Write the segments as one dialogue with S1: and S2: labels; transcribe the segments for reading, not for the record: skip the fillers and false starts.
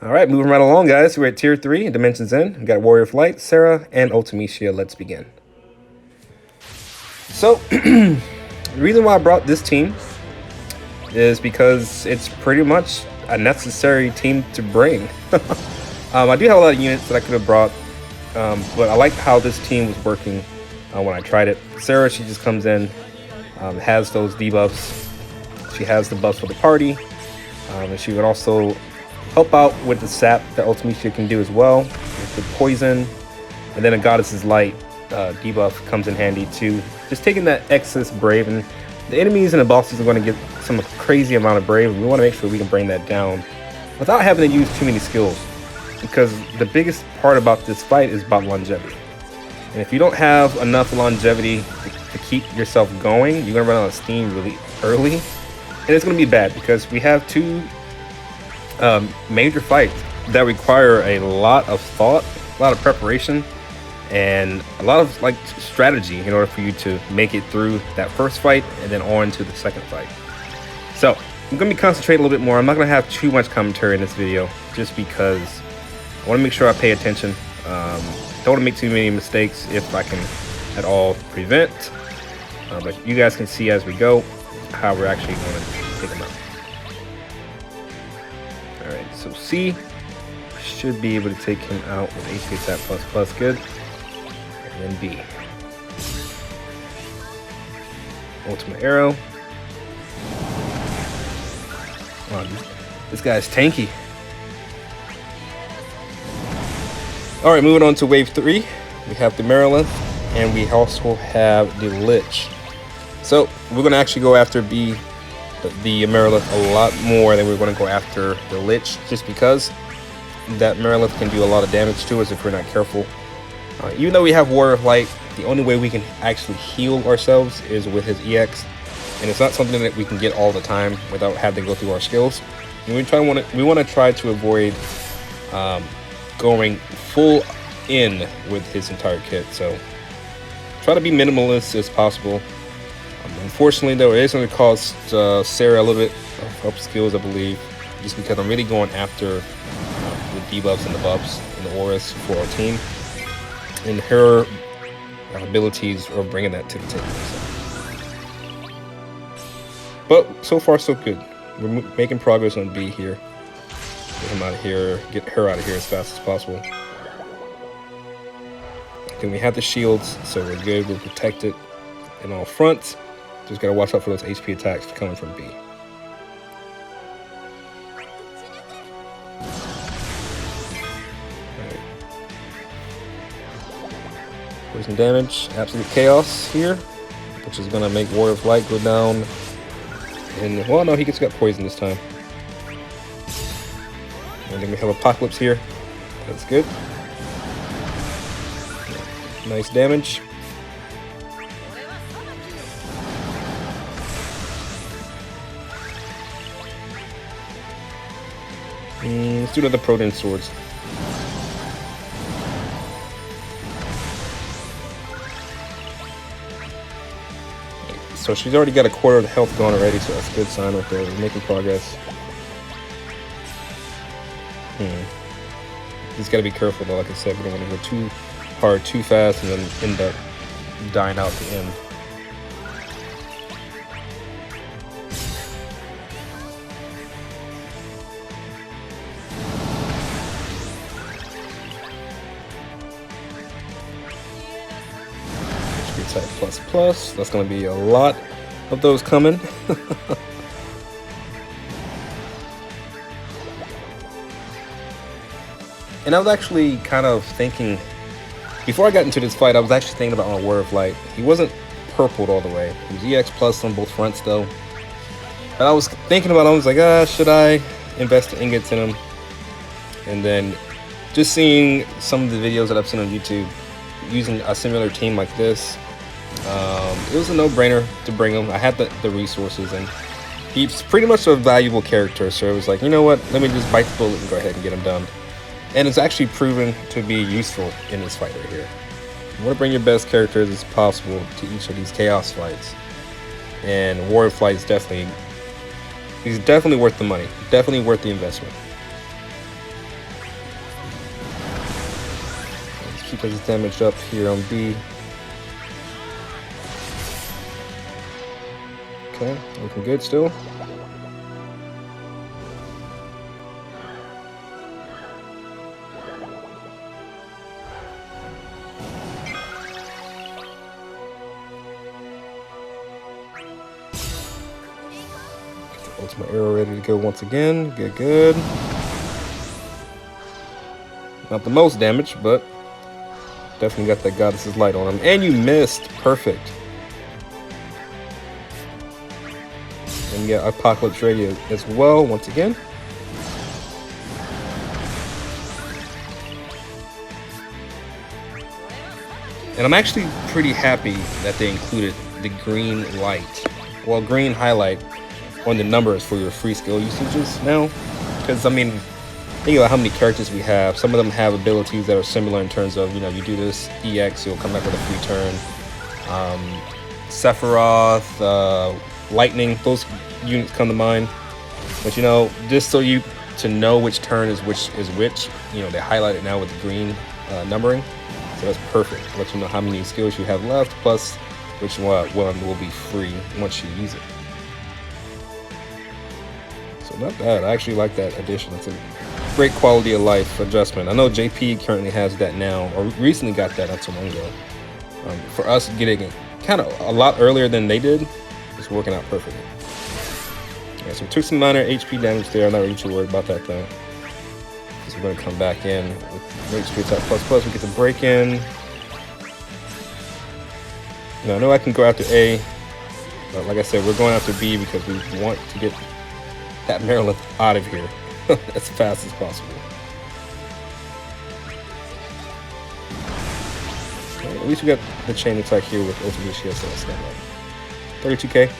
S1: All right, moving right along, guys. We're at Tier 3, Dimensions In. We got Warrior of Light, Sarah, and Ultimecia. Let's begin. So, the reason why I brought this team is because it's pretty much a necessary team to bring. I do have a lot of units that I could have brought, but I like how this team was working when I tried it. Sarah, she just comes in, has those debuffs. She has the buffs for the party, and she would also help out with the sap that Ultimecia can do as well, with the poison, and then a Goddess's Light debuff comes in handy too. Just taking that excess brave, and the enemies and the bosses are going to get some crazy amount of brave. We want to make sure we can bring that down without having to use too many skills, because the biggest part about this fight is about longevity. And if you don't have enough longevity to keep yourself going, you're going to run out of steam really early, and it's going to be bad because we have two major fights that require a lot of thought, a lot of preparation, and a lot of strategy in order for you to make it through that first fight and then on to the second fight. So I'm going to be concentrating a little bit more. I'm not going to have too much commentary in this video just because I want to make sure I pay attention. Don't want to make too many mistakes if I can at all prevent. But you guys can see as we go how we're actually going to take them out. Alright, so C should be able to take him out with HP attack plus good. And then B. Ultimate arrow. Wow, this guy's tanky. Alright, moving on to wave 3. We have the Maryland, and we also have the Lich. So we're going to actually go after B, the Maryland, a lot more than we're going to go after the Lich, just because that Maryland can do a lot of damage to us if we're not careful. Even though we have Warrior of Light, the only way we can actually heal ourselves is with his EX, and it's not something that we can get all the time without having to go through our skills. And we want to try to avoid going full in with his entire kit. So try to be minimalist as possible. Unfortunately, though, it is going to cost Sarah a little bit of help skills, I believe, just because I'm really going after the debuffs and the buffs and the auras for our team, and her abilities are bringing that to the table. So. But so far, so good. We're making progress on B here. Get him out of here. Get her out of here as fast as possible. Then we have the shields, so we're good. We're protected in all fronts. Just gotta watch out for those HP attacks coming from B. Right. Poison damage, absolute chaos here, which is gonna make Warrior of Light go down. And well, no, he got poison this time. And then we have Apocalypse here. That's good. Nice damage. Let's do another Protean Swords. So she's already got a quarter of the health gone already, so that's a good sign right there. We're making progress. Just gotta be careful though, like I said, we don't want to go too hard, too fast, and then end up dying out at the end. Plus, that's going to be a lot of those coming. And I was actually kind of thinking, before I got into this fight, I was actually thinking about my Warrior of Light. He wasn't purpled all the way. He was EX plus on both fronts though. And I was thinking about it, I was like, should I invest the ingots in him? And then just seeing some of the videos that I've seen on YouTube using a similar team like this, it was a no-brainer to bring him. I had the resources, and he's pretty much a valuable character, so it was like, you know what, let me just bite the bullet and go ahead and get him done. And it's actually proven to be useful in this fight right here. You want to bring your best characters as possible to each of these chaos fights, and Warrior of Light is he's definitely worth the money, definitely worth the investment. keep his damage up here on B. Okay, looking good still. Ultimate arrow ready to go once again. Good. Not the most damage, but definitely got that Goddess's Light on him. And you missed. Perfect. And you got Apocalypse Ready as well, once again. And I'm actually pretty happy that they included the green light, well, green highlight on the numbers for your free skill usages now. Because, I mean, think about how many characters we have. Some of them have abilities that are similar in terms of, you know, you do this EX, you'll come back with a free turn. Sephiroth, Lightning, those units come to mind. But, you know, just so you to know which turn is which, you know, they highlight it now with the green numbering. So that's perfect. Let you know how many skills you have left, plus which one will be free once you use it. So not bad. I actually like that addition. It's a great quality of life adjustment. I know JP currently has that now, or recently got that not so long ago. For us getting it kind of a lot earlier than they did, it's working out perfectly. Yeah, so we took some minor HP damage there. I'm not really too worried about that though. We're going to come back in with HP attack plus. We get the break in. Now I know I can go after A, but like I said, we're going after B because we want to get that Maryland out of here as fast as possible. Okay, at least we got the chain attack here with ultimate shield, so that's not right. 32k.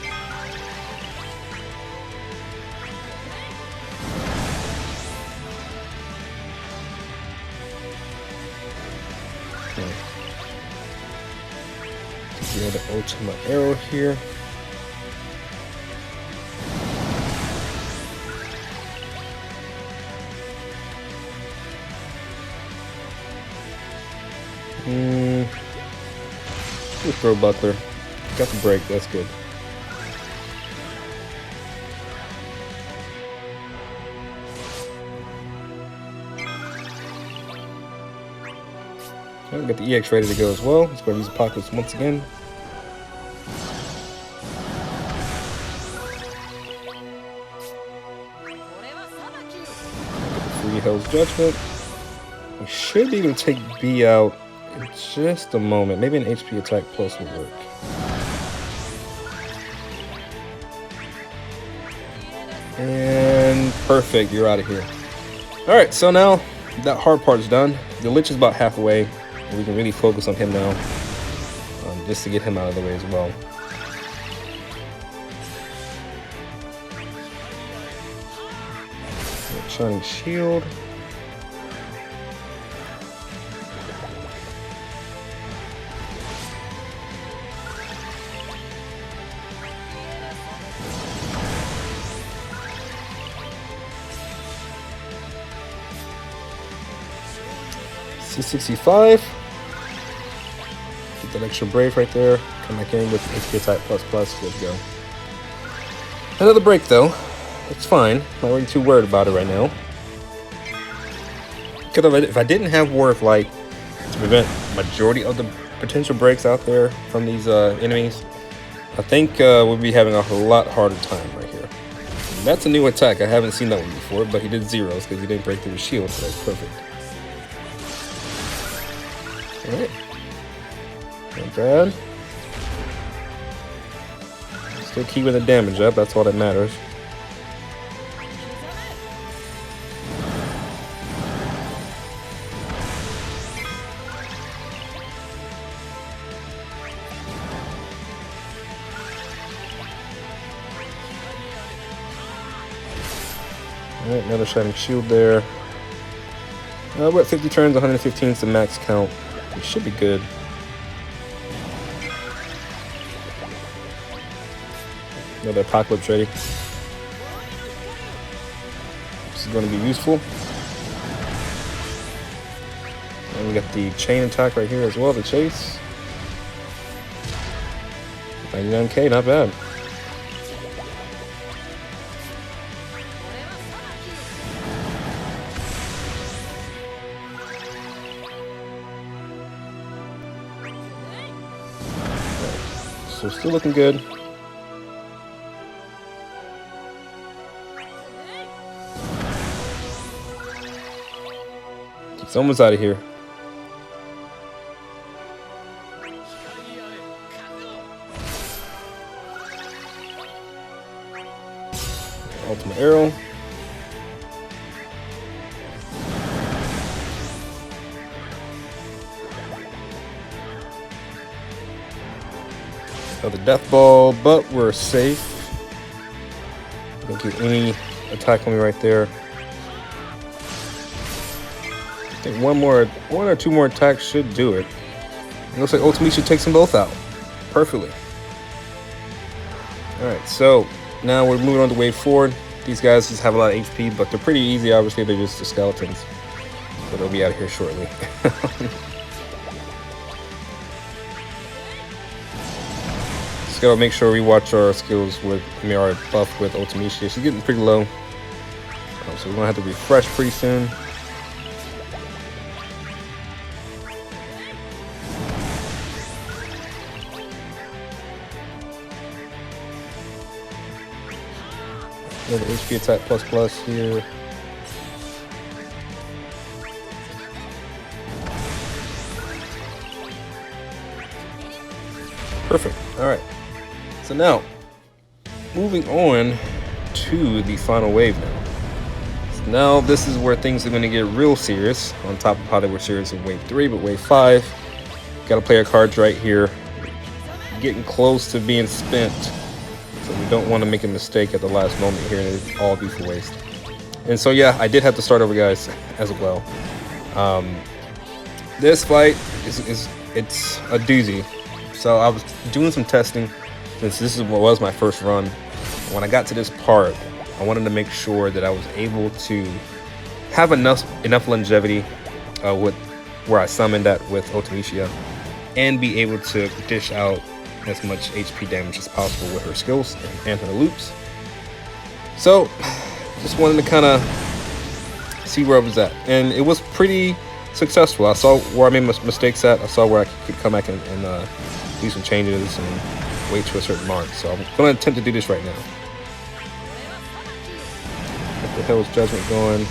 S1: The ultimate arrow here. We'll throw buckler. Got the break. That's good. Okay, we got the EX ready to go as well. Let's go and use Apocalypse once again. Hell's Judgment. We should be able to take B out in just a moment. Maybe an HP attack plus will work. And perfect, you're out of here. Alright, so now that hard part is done. The Lich is about halfway, and we can really focus on him now. Just to get him out of the way as well. Shining Shield. C65. Get that extra brave right there. Come back in with HP attack plus. Let's go. Another break though. It's fine. Not really too worried about it right now. Because if I didn't have War of Light to prevent majority of the potential breaks out there from these enemies, I think we'll be having a lot harder time right here. And that's a new attack. I haven't seen that one before, but he did zeros because he didn't break through the shield, so that's perfect. Alright. Not bad. Still keeping the damage up, that's all that matters. Alright, another Shining Shield there. We're at 50 turns, 115 is the max count. We should be good. Another Apocalypse ready. This is going to be useful. And And we got the chain attack right here as well, the chase. 99k, not bad. So still looking good. It's almost out of here. Ultimate arrow. Another death ball, but we're safe. Don't get any attack on me right there. I think one or two more attacks should do it. It looks like Ultimate takes them both out perfectly. All right, so now we're moving on to wave 4. These guys just have a lot of HP, but they're pretty easy. Obviously, they're just the skeletons, but they'll be out of here shortly. Just gotta make sure we watch our skills with our buff with Ultimecia. She's getting pretty low, so we're gonna have to refresh pretty soon. Another HP attack plus here. Perfect. All right. So now, moving on to the final wave now. So now this is where things are going to get real serious. On top of how they were serious in wave 3, but wave 5, got to play our cards right here. Getting close to being spent. So we don't want to make a mistake at the last moment here and it all be for waste. And so yeah, I did have to start over, guys, as well. This fight it's a doozy. So I was doing some testing since this was my first run. When I got to this part, I wanted to make sure that I was able to have enough longevity with where I summoned that with Ultimecia and be able to dish out as much HP damage as possible with her skills and her loops. So just wanted to kind of see where I was at, and it was pretty successful. I saw where I made mistakes at. I saw where I could come back and do some changes and wait to a certain mark. So I'm going to attempt to do this right now. What the hell is Judgment going?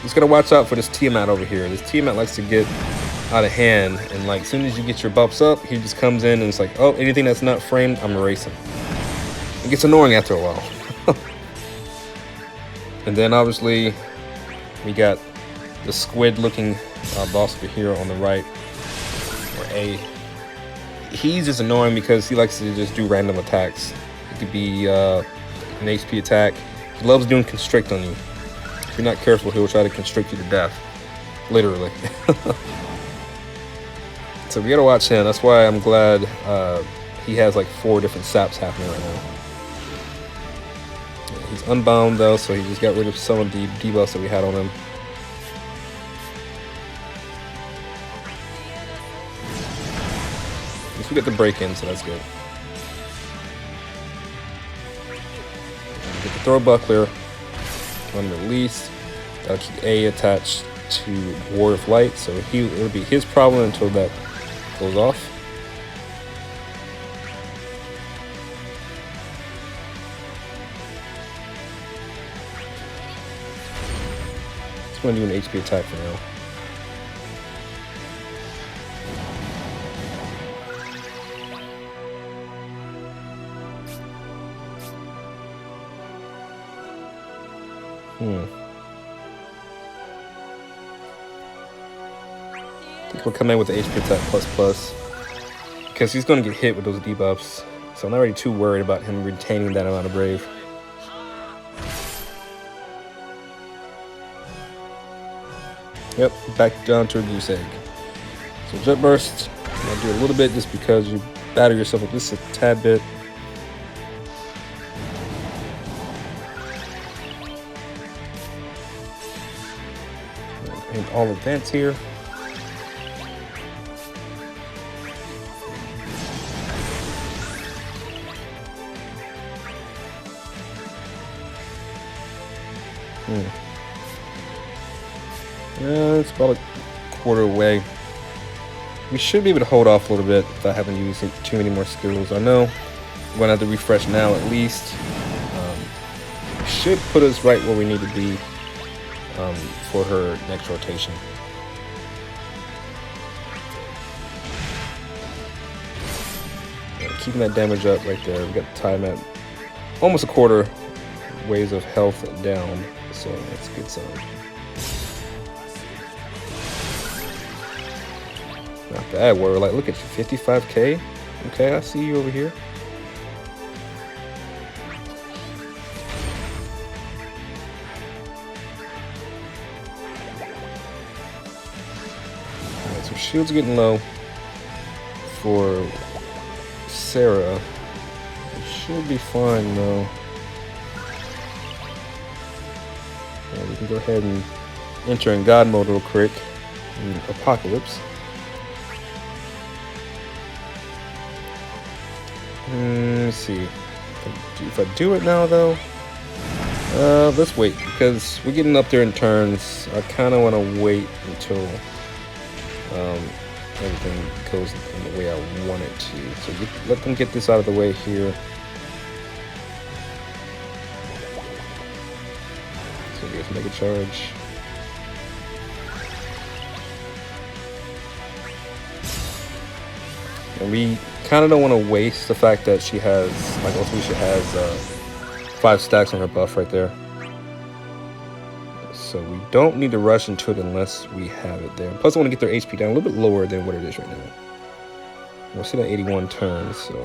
S1: Just gotta watch out for this Tiamat over here. This Tiamat likes to get out of hand, and like as soon as you get your buffs up, he just comes in and it's like, oh, anything that's not framed, I'm erasing. It gets annoying after a while. And then obviously we got the squid looking boss over here on the right, or A. He's just annoying because he likes to just do random attacks. It could be an HP attack. He loves doing constrict on you. If you're not careful, he'll try to constrict you to death, literally. So we gotta watch him. That's why I'm glad he has like 4 different saps happening right now. He's unbound though, so he just got rid of some of the debuffs that we had on him. At least we get the break in, so that's good. Get the throw buckler on release. That'll keep A attached to Warrior of Light, so it'll be his problem until that goes off. Just want to do an HP attack for now. I think we'll come in with the HP attack plus because he's going to get hit with those debuffs. So I'm not really too worried about him retaining that amount of brave. Yep, back down to a goose egg. So jet burst, I'll do a little bit just because you batter yourself up just a tad bit. And all advance here. It's about a quarter away. We should be able to hold off a little bit without having to use too many more skills. I know we're gonna have to refresh now at least. Should put us right where we need to be for her next rotation. Keeping that damage up right there. We got the time at almost a quarter waves of health down, so that's a good sign. Not bad. We're like, look at you, 55k. Okay, I see you over here. Alright, so shield's getting low for Sarah. It should be fine though. We can go ahead and enter in God mode real quick in Apocalypse. Let's see. If I do it now though, let's wait because we're getting up there in turns. I kind of want to wait until everything goes in the way I want it to. So let them get this out of the way here. So here's Mega Charge. And we kind of don't want to waste the fact that she has, like Ultimisha has 5 stacks on her buff right there. So we don't need to rush into it unless we have it there. Plus I want to get their HP down a little bit lower than what it is right now. We're sitting at 81 turns, so...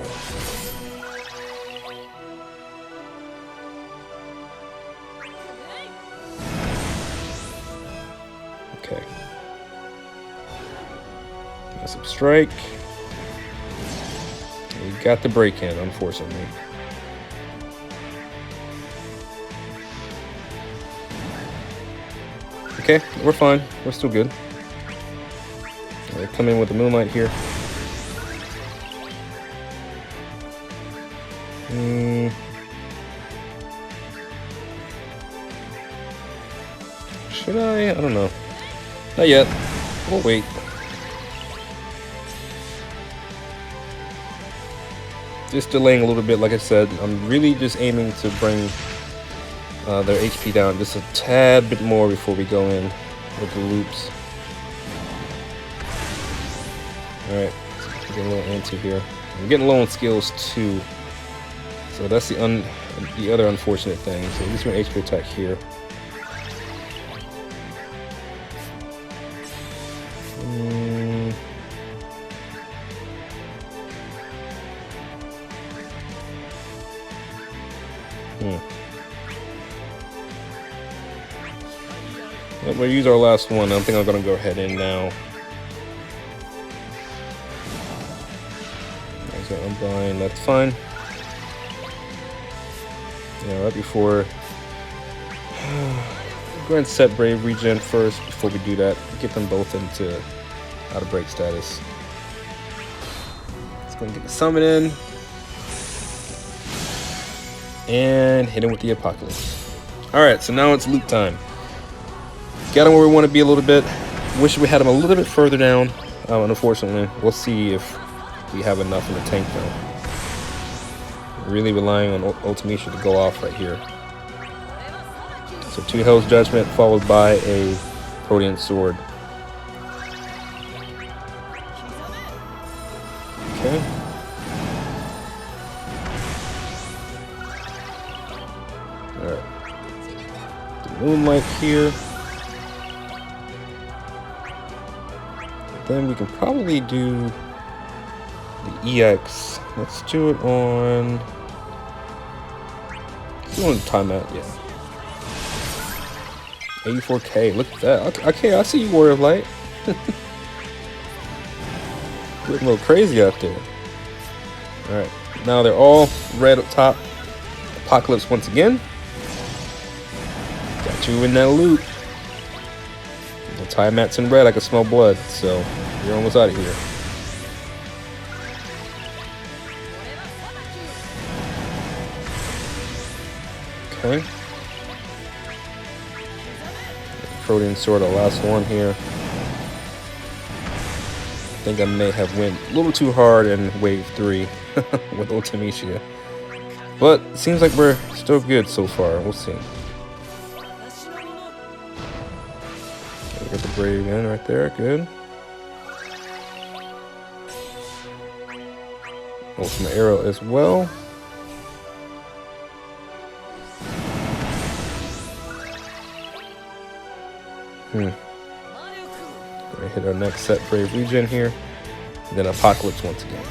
S1: Okay. Massive strike. We got the break in, unfortunately. Okay, we're fine. We're still good. We'll come in with the Moonlight here. Should I? I don't know. Not yet. We'll wait. Just delaying a little bit, like I said. I'm really just aiming to bring their HP down just a tad bit more before we go in with the loops. Alright, getting a little antsy here. I'm getting low on skills too. So that's the other unfortunate thing. So at least we're an HP attack here. We'll use our last one. I think I'm gonna go ahead in now. There's that unbind. That's fine. Yeah, right before. Go ahead and set Brave Regen first before we do that. Get them both into out of break status. Let's go and get the summon in. And hit him with the Apocalypse. Alright, so now it's loot time. Got him where we want to be a little bit. Wish we had him a little bit further down. Unfortunately, we'll see if we have enough in the tank though. Really relying on Ultimisha to go off right here. So 2 Hell's Judgment followed by a Protean Sword. Okay. Alright. The Moonlight here. Then we can probably do the EX. Let's do it on. Let's do it on timeout, yeah. 84k. Look at that. Okay, I see you, Warrior of Light. Looking a little crazy out there. All right, now they're all red up top. Apocalypse once again. Got you in that loop. The time mat's in red. I can smell blood, so you're almost out of here. Okay. Protein sword, the last one here. I think I may have went a little too hard in wave 3 with Ultimisia. But it seems like we're still good so far. We'll see. Get the Brave in right there. Good. Ultimate Arrow as well. Gonna hit our next set Brave Regen here. And then Apocalypse once again.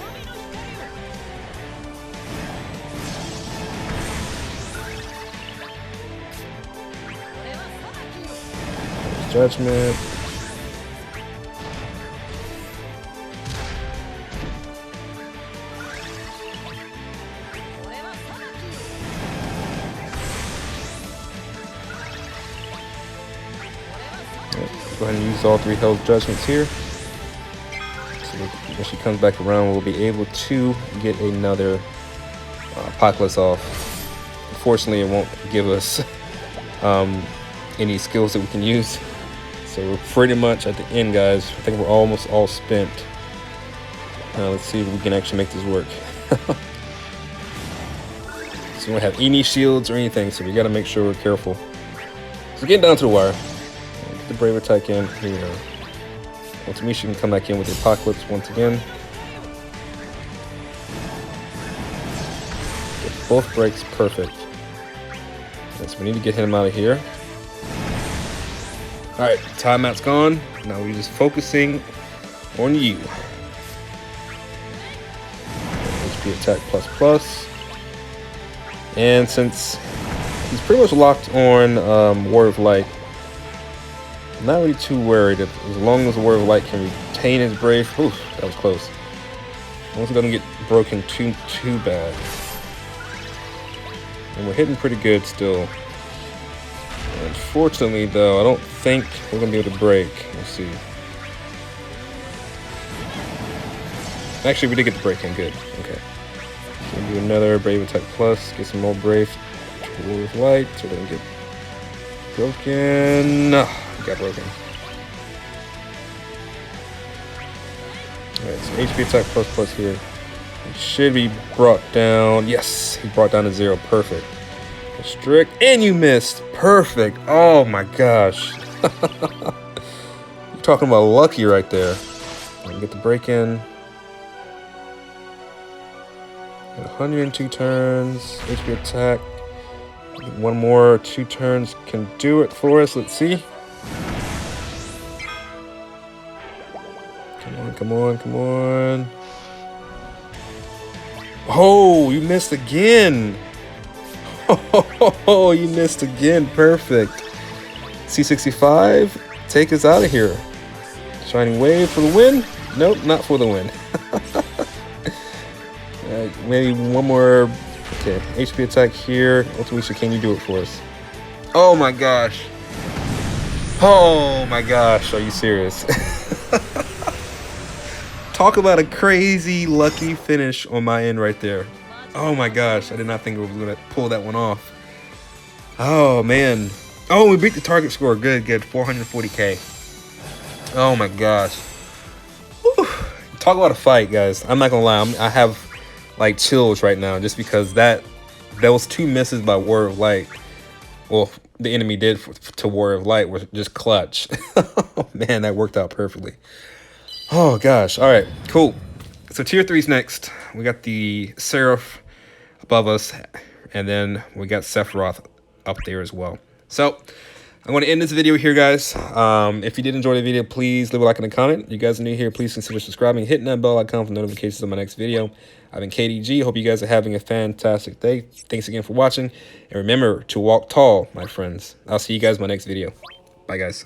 S1: Judgment. Go ahead and use all 3 Hell's Judgments here. So when she comes back around, we'll be able to get another Apocalypse off. Unfortunately, it won't give us any skills that we can use. So we're pretty much at the end, guys. I think we're almost all spent. Let's see if we can actually make this work. So we don't have any shields or anything, so we got to make sure we're careful. So we're getting down to the wire. Get the Brave Attack in here. Ultimisia can come back in with the Apocalypse once again. Get both breaks perfect. So we need to get him out of here. Alright, timeout's gone. Now we're just focusing on you. HP attack plus. And since he's pretty much locked on War of Light, I'm not really too worried. As long as the War of Light can retain his Brave. Oof, that was close. As long as it doesn't get broken too bad. And we're hitting pretty good still. Unfortunately, though, I don't think we're going to be able to break. We'll see. Actually, we did get the break in. Good. Okay. So we'll do another Brave Attack Plus. Get some more Brave towards Light so they can get broken. No, got broken. Alright, so HP Attack Plus here. It should be brought down. Yes, he brought down to 0. Perfect. Strict, and you missed. Perfect. Oh my gosh. You're talking about lucky right there. Get the break in. 102 turns. HP attack. One more 2 turns can do it for us. Let's see. Come on. Oh, you missed again. Oh, you missed again. Perfect. C65, take us out of here. Shining Wave for the win? Nope, not for the win. Maybe one more. Okay, HP attack here. Ultimisia, can you do it for us? Oh my gosh. Oh my gosh, are you serious? Talk about a crazy lucky finish on my end right there. Oh my gosh, I did not think we were going to pull that one off. Oh man. Oh, we beat the target score. Good. 440k. Oh my gosh. Whew. Talk about a fight, guys. I'm not going to lie. I have like chills right now just because those 2 misses by War of Light. Well, the enemy did to War of Light were just clutch. Man, that worked out perfectly. Oh gosh. All right, cool. So tier 3's next. We got the Seraph above us, and then we got Sephiroth up there as well. So I'm going to end this video here, guys. If you did enjoy the video, please leave a like and a comment. You guys are new here, please consider subscribing, hitting that bell icon for notifications of my next video. I've been KDG. Hope you guys are having a fantastic day. Thanks again for watching, and remember to walk tall, my friends. I'll see you guys in my next video. Bye, guys.